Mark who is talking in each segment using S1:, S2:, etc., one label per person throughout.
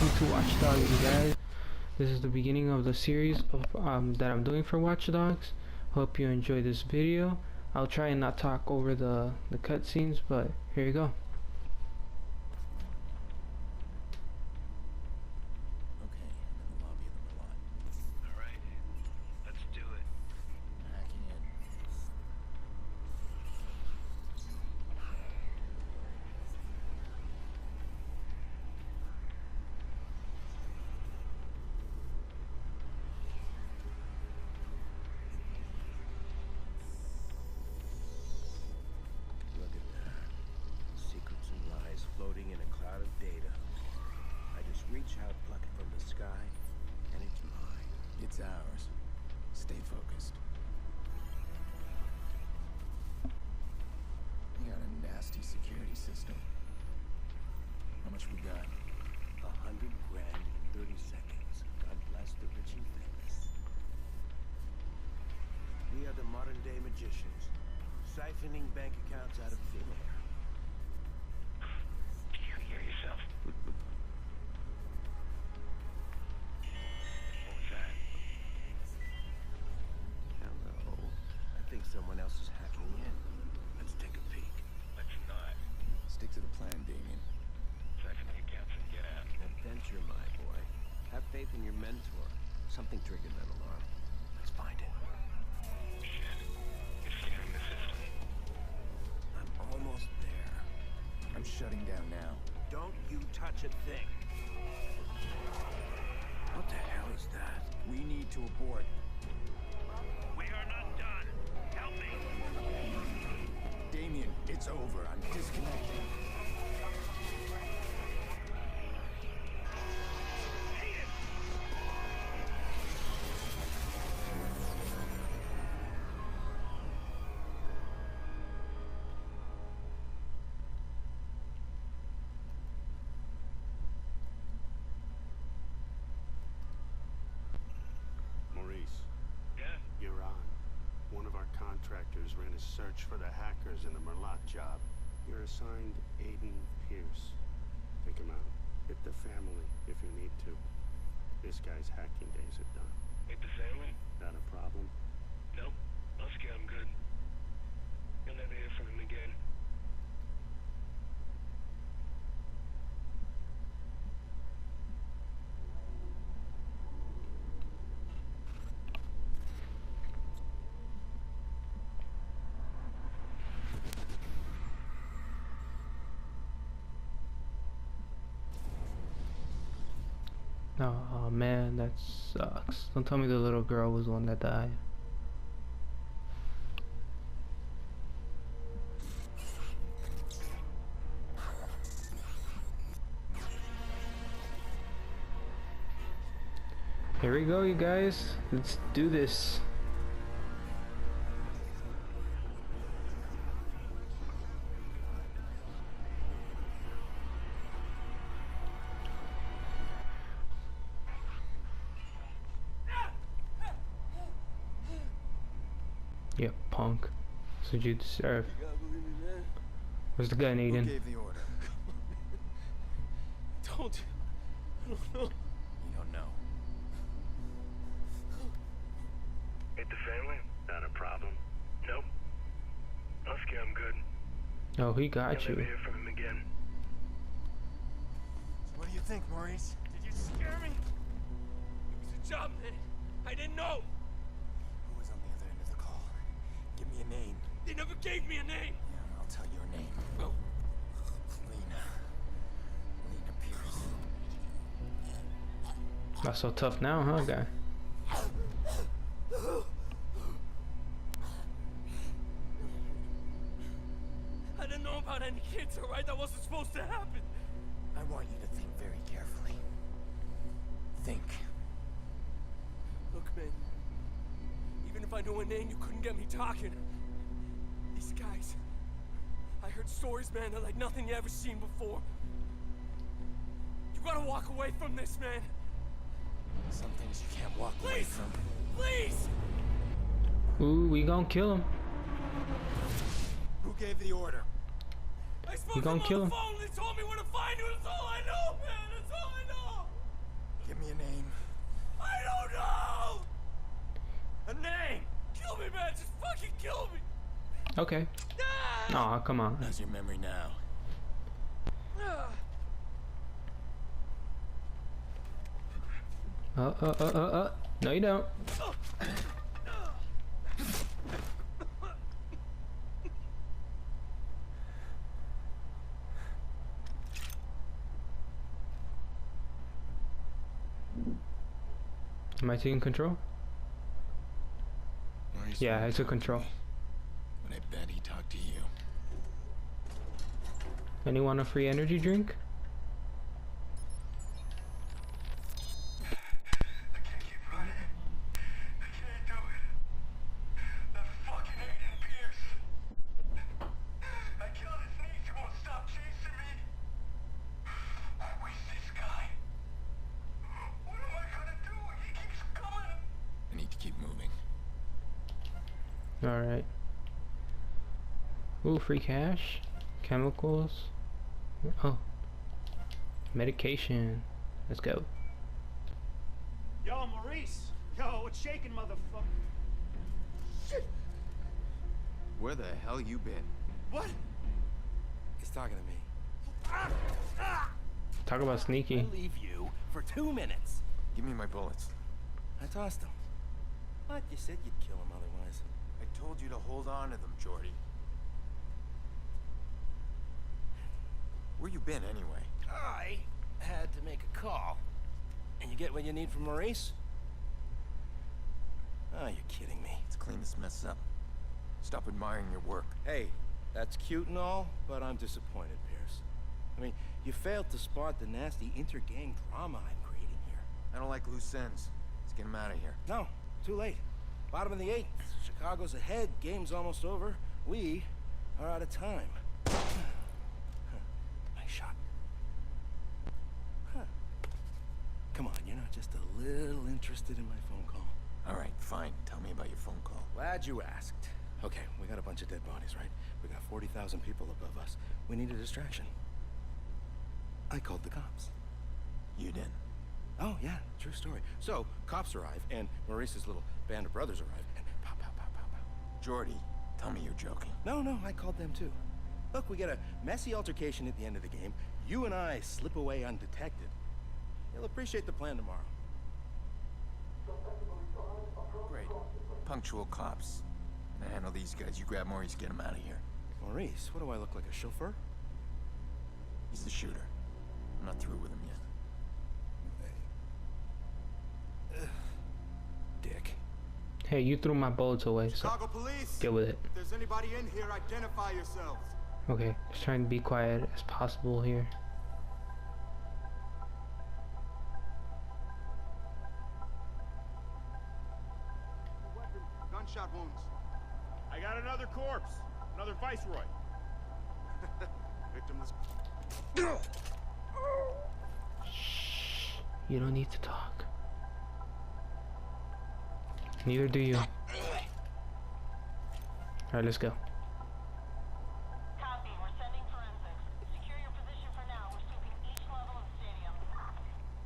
S1: welcome to Watch Dogs, you guys. This is the beginning of the series of that I'm doing for Watch Dogs. Hope you enjoy this video. I'll try and not talk over the cutscenes, but here you go.
S2: Okay, I'm in the lobby of the Merlot.
S3: Alright, let's do it.
S2: Hacking in.
S3: Look at that. Secrets and lies floating in a cloud of data. I just reach out, pluck it from the sky, and it's mine.
S2: It's ours. Stay focused. We got a nasty security system. How much we got?
S3: 100 grand in 30 seconds. God bless the rich and famous. We are the modern day magicians, siphoning bank accounts out of thin air. Do you hear yourself? What was that? Hello. I think someone else is hacking in. Let's take a peek. Let's not.
S2: Stick to the plan, Damien.
S3: Siphoning accounts and get out. Adventure, my boy. Have faith in your mentor. Something triggered that alarm. Let's find it. Shit. It's scanning the system. I'm almost there.
S2: I'm shutting down now.
S3: Don't you touch a thing. What the hell is that?
S2: We need to abort.
S3: We are not done. Help me.
S2: Damien, it's over. I'm disconnecting.
S4: Maurice,
S3: Yeah?
S4: you're on. One of our contractors ran a search for the hackers in the Merlot job. You're assigned Aiden Pierce. Take him out. Hit the family if you need to. This guy's hacking days are done.
S3: Hit the family?
S4: Not a problem?
S3: Nope. Husky, I'm good. You'll never hear from him again.
S1: Oh man, that sucks. Don't tell me the little girl was the one that died. Here we go, you guys. Let's do this. Yeah, punk. That's what you deserve.
S3: You gotta believe me, man.
S1: Where's the gun,
S2: Who
S1: Aiden?
S2: gave the order?
S3: Don't. I don't know.
S2: You don't know.
S3: Hit the family? Not a problem. Nope. Husky, I'm good.
S1: Oh, he got
S3: You'll never
S1: you.
S3: hear from him again.
S2: So what do you think, Maurice?
S5: Did you scare me? It was a job, man. I didn't know.
S2: Who was on the other end of the call? Give me a name.
S5: They never gave me a name.
S2: Yeah, I'll tell your name.
S5: Oh,
S2: Lena. Lena Pierce.
S1: Not so tough now, huh, guy?
S5: I didn't know about any kids, all right? That wasn't supposed to happen.
S2: I want you to think very carefully. Think.
S5: Look, man. Even if I knew a name, you couldn't get me talking. These guys. I heard stories, man, that like nothing you ever seen before. You gotta walk away from this, man.
S2: Some things you can't walk away
S5: Please!
S2: from.
S5: Please!
S1: Ooh, we gonna kill him.
S2: Who gave the order?
S5: I spoke
S1: You
S5: to them
S1: gonna
S5: on
S1: kill
S5: the
S1: him?
S5: phone. They told me where to find you. That's all I know, man. That's all I know.
S2: Give me a name.
S5: I don't know! A name! Kill me, man! Just fucking kill me!
S1: Okay. Aw, come on.
S2: How's your memory now?
S1: No you don't. Am I taking control?
S2: Maurice
S1: Yeah, I
S2: wouldn't
S1: took
S2: talk to
S1: control.
S2: me, but I bet he talked to you.
S1: Anyone a free energy drink?
S6: I can't keep running. I can't do it. That fucking Aiden Pierce. I killed his niece. He won't stop chasing me. Who is this guy? What am I gonna do? He keeps coming.
S2: I need to keep moving.
S1: Alright. Ooh, free cash. Chemicals. Oh. Medication. Let's go.
S4: Yo, Maurice! Yo, what's shaking, motherfucker?
S2: Where the hell you been?
S4: What?
S3: He's talking to me.
S1: Talk about sneaky.
S3: I leave you for 2 minutes.
S2: Give me my bullets.
S3: I tossed him. What? You said you'd kill him otherwise.
S2: I told you to hold on to them, Jordy. Where you been, anyway?
S3: I had to make a call. And you get what you need from Maurice? Oh, you're kidding me.
S2: Let's clean this mess up. Stop admiring your work.
S3: Hey, that's cute and all, but I'm disappointed, Pierce. I mean, you failed to spot the nasty inter-gang drama I'm creating here.
S2: I don't like loose ends. Let's get him out of here.
S3: No, too late. Bottom of the 8th. Chicago's ahead. Game's almost over. We are out of time. Nice shot. Huh. Come on, you're not just a little interested in my phone call.
S2: All right, fine. Tell me about your phone call.
S3: Glad you asked. Okay, we got a bunch of dead bodies, right? We got 40,000 people above us. We need a distraction. I called the cops.
S2: You didn't.
S3: Oh, yeah, true story. So, cops arrive, and Maurice's little band of brothers arrive, and pow, pow, pow, pow, pow.
S2: Jordy, tell me you're joking.
S3: No, I called them too. Look, we get a messy altercation at the end of the game. You and I slip away undetected. You'll appreciate the plan tomorrow.
S2: Great. Punctual cops. I handle these guys. You grab Maurice, get him out of here.
S3: Maurice, what do I look like, a chauffeur?
S2: He's the shooter. I'm not through with him yet.
S3: Dick.
S1: Hey, you threw my bullets away, so
S7: Chicago Police!
S1: deal with it.
S7: If there's anybody in here, identify yourselves.
S1: Okay, just trying to be quiet as possible here.
S7: Weapons, gunshot wounds.
S4: I got another corpse. Another Viceroy.
S7: Victimless.
S1: You don't need to talk. Neither do you. Alright, let's go.
S8: Copy. We're sending forensics. Secure your position for now. We're sweeping each level of the stadium.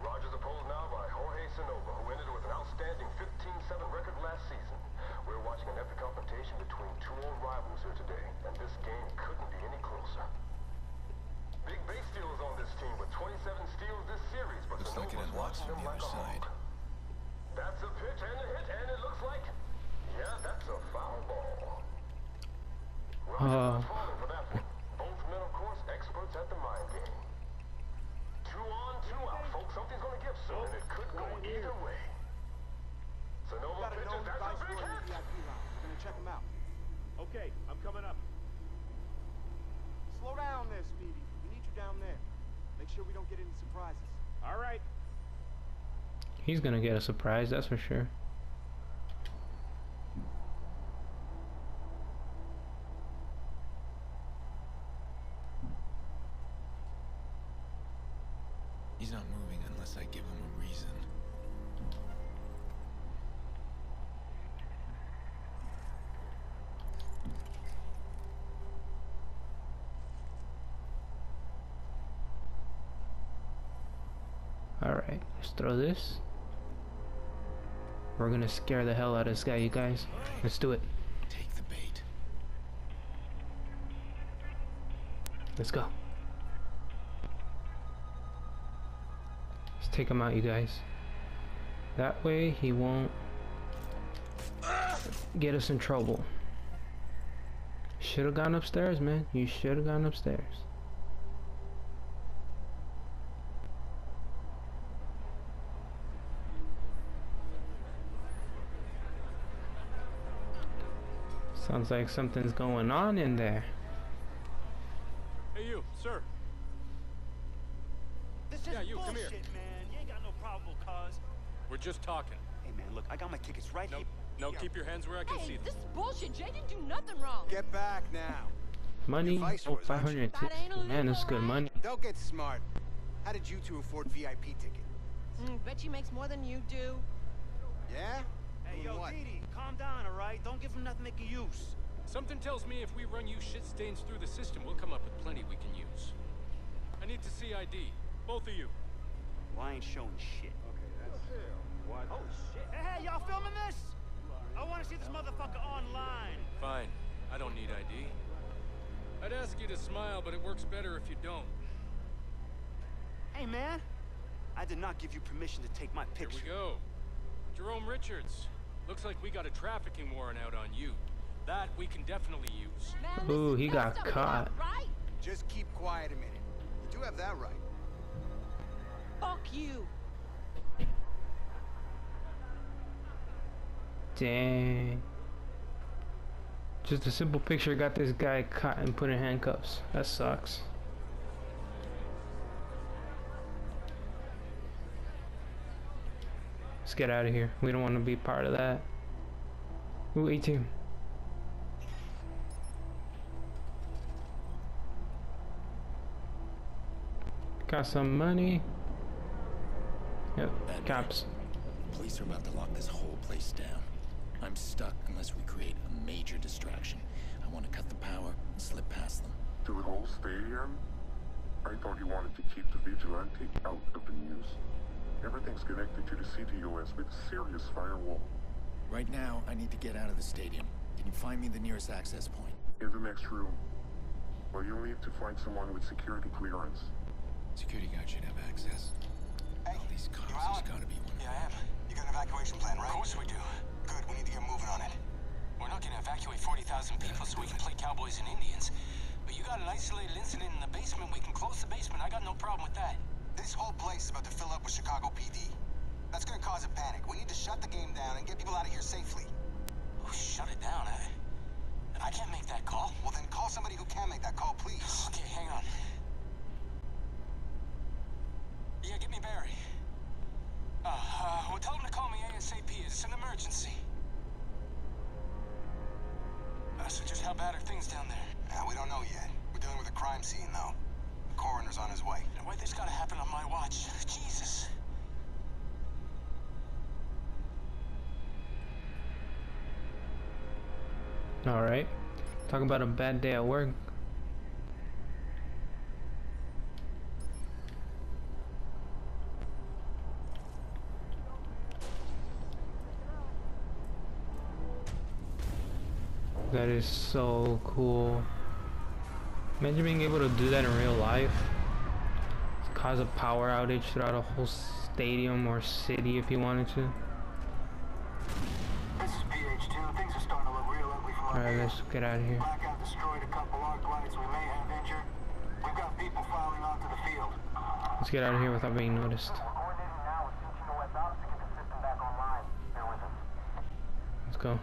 S6: Rogers opposed now by Jorge Sanova, who ended with an outstanding 15-7 record last season. We're watching an epic confrontation between two old rivals here today, and this game couldn't be any closer. Big base steals on this team with 27 steals this series, but
S2: Looks like it
S6: Sanova's
S2: unlocks
S6: watching
S2: from
S6: them
S2: the
S6: like
S2: other
S6: a
S2: side.
S6: hawk. That's a pitch and a hit, and it looks like, yeah, that's a foul ball. Rogers falling for that one. Both men, of course, experts at the mind game. 2 on, 2 out, folks. Something's gonna give soon, and it could go either way. Sanova
S7: Got a
S6: pitches,
S7: known
S6: that's a
S7: Viceroy
S6: big
S7: in the
S6: hit!
S7: VIP lounge. We're gonna check him out.
S4: Okay, I'm coming up.
S7: Slow down there, Speedy. We need you down there. Make sure we don't get any surprises.
S4: All right.
S1: He's gonna get a surprise, that's for sure.
S2: He's not moving unless I give him a reason.
S1: Alright. Alright, let's throw this. We're gonna scare the hell out of this guy, you guys. Let's do it.
S2: Take the bait.
S1: Let's go. Let's take him out, you guys. That way he won't get us in trouble. Should have gone upstairs, man. You should have gone upstairs. Sounds like something's going on in there.
S5: Hey, you, sir.
S7: This is
S5: Yeah, you, come
S7: bullshit,
S5: here.
S7: man. You ain't got no probable cause.
S5: We're just talking.
S7: Hey, man, look, I got my tickets right here.
S5: No, keep your hands where I can see
S8: Hey,
S5: them.
S8: this is bullshit. Jay didn't do nothing wrong.
S9: Get back now.
S1: Money?
S9: Vice
S1: Oh,
S9: Lords, aren't you?
S1: 560.
S8: That ain't
S1: Man, that's
S8: illegal,
S1: good
S8: right?
S1: money.
S9: Don't get smart. How did you two afford VIP ticket?
S8: Bet you makes more than you do.
S9: Yeah?
S7: Hey,
S9: Doing
S7: yo,
S9: what?
S7: Didi, calm down, all right? Don't give him nothing they can use.
S5: Something tells me if we run you shit stains through the system, we'll come up with plenty we can use. I need to see ID. Both of you.
S7: Well, I ain't showing shit. Okay, that's... What? Oh, shit. Hey, y'all filming this? I want to see this motherfucker online.
S5: Fine. I don't need ID. I'd ask you to smile, but it works better if you don't.
S7: Hey, man. I did not give you permission to take my
S5: Here
S7: picture.
S5: we go. Jerome Richards. Looks like we got a trafficking warrant out on you. That we can definitely use.
S8: Man,
S1: Ooh,
S8: this
S1: he
S8: is
S1: got
S8: messed up,
S1: caught.
S8: right?
S9: Just keep quiet a minute. You do have that right.
S8: Fuck you.
S1: Dang. Just a simple picture got this guy caught and put in handcuffs. That sucks. Let's get out of here. We don't want to be part of that. Ooh, 18. Got some money. Yep, cops.
S2: Police are about to lock this whole place down. I'm stuck unless we create a major distraction. I want to cut the power and slip past them.
S10: To the whole stadium? I thought you wanted to keep the vigilante out of the news. Everything's connected to the CTOS with a serious firewall.
S2: Right now, I need to get out of the stadium. Can you find me the nearest access point?
S10: In the next room. Well, you'll need to find someone with security clearance.
S2: Security guard should have access.
S9: Hey,
S2: All these cops,
S9: you
S2: there's
S9: out?
S2: gotta be one.
S9: Yeah, I am. You got an evacuation plan, right?
S5: Of course we do.
S9: Good, we need to get moving on it.
S5: We're not gonna evacuate 40,000 people so we can play cowboys and Indians. But you got an isolated incident in the basement, we can close the basement. I got no problem with that.
S9: This whole place is about to fill up with Chicago PD. That's gonna cause a panic. We need to shut the game down and get people out of here safely.
S5: Oh, shut it down. I can't make that call.
S9: Well, then call somebody who can make that call, please.
S5: Okay, hang on. Yeah, get me Barry. Well, tell him to call me ASAP. It's an emergency. So just how bad are things down there?
S9: Yeah, we don't know yet. We're dealing with a crime scene, though. The coroner's on his way.
S5: And why this gotta happen on my watch? Jesus.
S1: Alright. Talk about a bad day at work. That is so cool. Imagine being able to do that in real life. Cause a power outage throughout a whole stadium or city if you wanted to.
S6: This is PH2. Things are starting to look real ugly from up
S1: Alright,
S6: here.
S1: let's get out of here.
S6: Blackout destroyed a couple arc lights. We may have injured. We've got people filing onto the field.
S1: Let's get out of here without being noticed.
S6: We're coordinating now with CTOS Ops to get the system back online. Bear with us.
S1: Let's go.